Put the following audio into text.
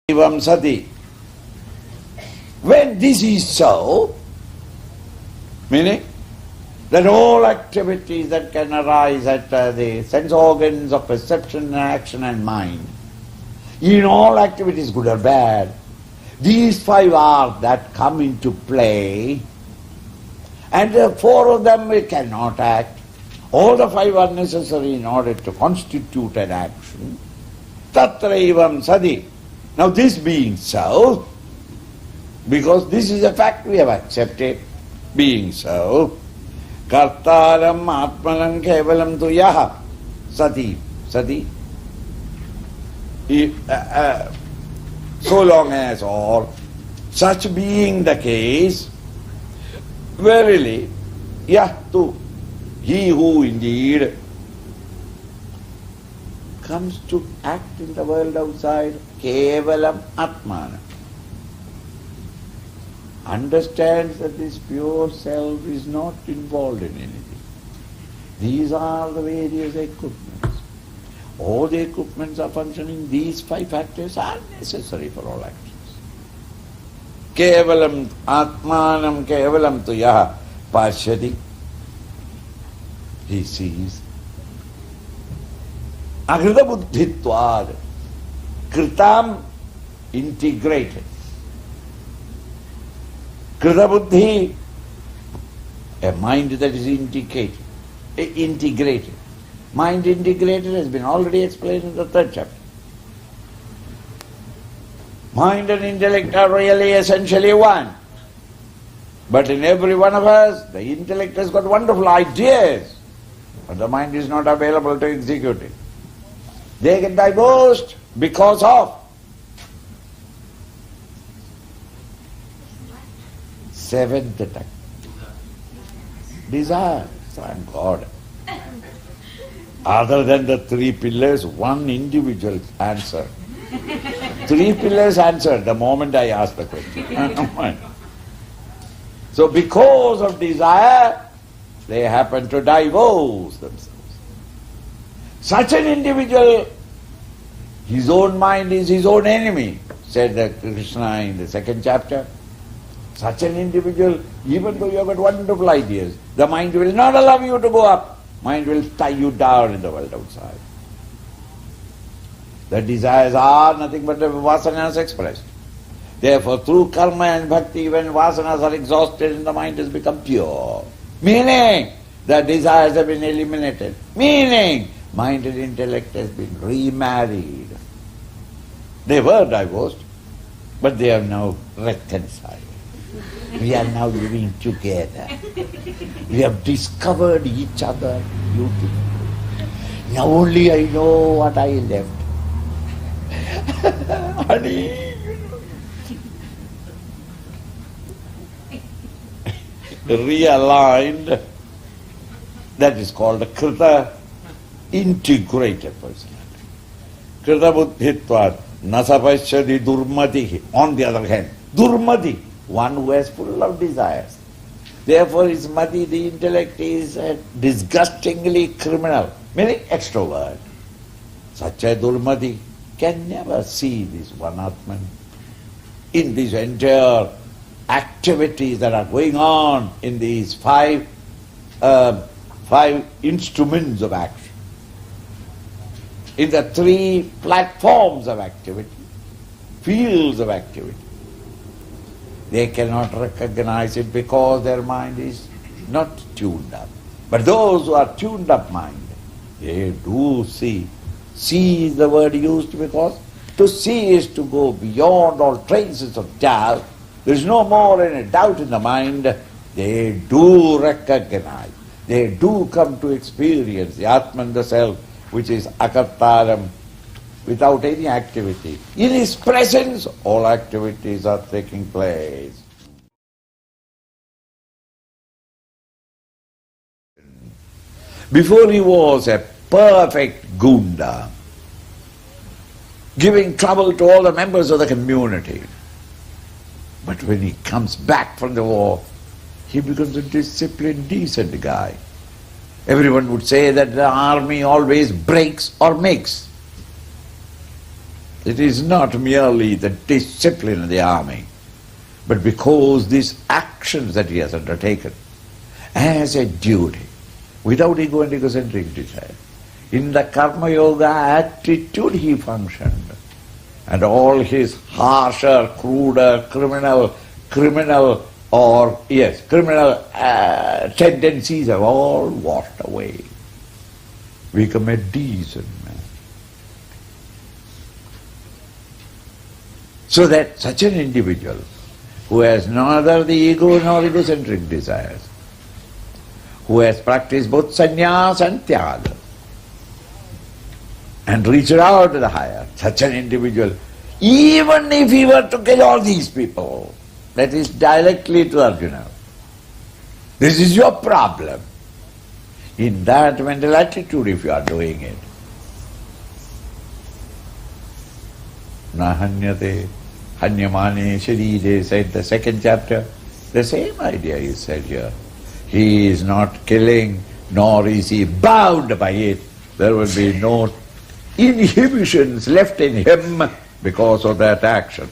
Evam sati. When this is so, meaning that all activities that can arise at the sense organs of perception, action and mind, in all activities, good or bad, these five are that come into play, and the four of them we cannot act. All the five are necessary in order to constitute an action. Tatra evam sati. Now this being so, because this is a fact we have accepted, being so, kartaram atmanam kevalam tu yaha sati. Sati. So long as or such being the case, verily, yahtu, he who indeed comes to act in the world outside, kevalam atmana, understands that this pure self is not involved in anything. These are the various equipments. All the equipments are functioning. These five factors are necessary for all actions. Kevalam atmanam kevalam tu yaha pashyati. He sees. Akrita buddhitvad. Kritam, integrated. Krita buddhi, a mind that is integrated. Integrated. Mind integrated has been already explained in the third chapter. Mind and intellect are really essentially one. But in every one of us, the intellect has got wonderful ideas, but the mind is not available to execute it. They get divorced because of seventh attack. Desire. Thank God. Other than the three pillars, one individual answered. Three pillars answered the moment I asked the question. So because of desire, they happen to divorce themselves. Such an individual, his own mind is his own enemy, said Krishna in the second chapter. Such an individual, even though you have got wonderful ideas, the mind will not allow you to go up. Mind will tie you down in the world outside. The desires are nothing but the vasanas expressed. Therefore, through karma and bhakti, when vasanas are exhausted and the mind has become pure, meaning the desires have been eliminated, meaning mind and intellect has been remarried. They were divorced, but they are now reconciled. We are now living together. We have discovered each other beautifully. Now only I know what I left. Honey, realigned. That is called a Krita integrated personality. Krita buddhitvat nasapashyadi durmati. On the other hand, durmati, one who is full of desires. Therefore his mati, the intellect, is disgustingly criminal, meaning extrovert. Such a durmati can never see this one Atman in these entire activities that are going on in these five instruments of action, in the three platforms of activity, fields of activity. They cannot recognize it because their mind is not tuned up. But those who are tuned up mind, they do see. See is the word used because to see is to go beyond all traces of doubt. There is no more any doubt in the mind. They do recognize. They do come to experience the Atman, the Self, which is akartaram, without any activity. In his presence, all activities are taking place. Before he was a perfect gunda, giving trouble to all the members of the community. But when he comes back from the war, he becomes a disciplined, decent guy. Everyone would say that the army always breaks or makes. It is not merely the discipline of the army, but because these actions that he has undertaken as a duty, without ego and egocentric desire. In the karma yoga attitude he functioned, and all his harsher, cruder, criminal tendencies have all washed away. Become a decent man. So that such an individual who has neither the ego nor egocentric desires, who has practiced both sannyas and tyaga, and reached out to the higher, such an individual, even if he were to kill all these people, that is directly to Arjuna, this is your problem. In that mental attitude, if you are doing it, Nahanyate hanyamane sharire, said the second chapter, the same idea is said here. He is not killing, nor is he bound by it. There will be no inhibitions left in him because of that action.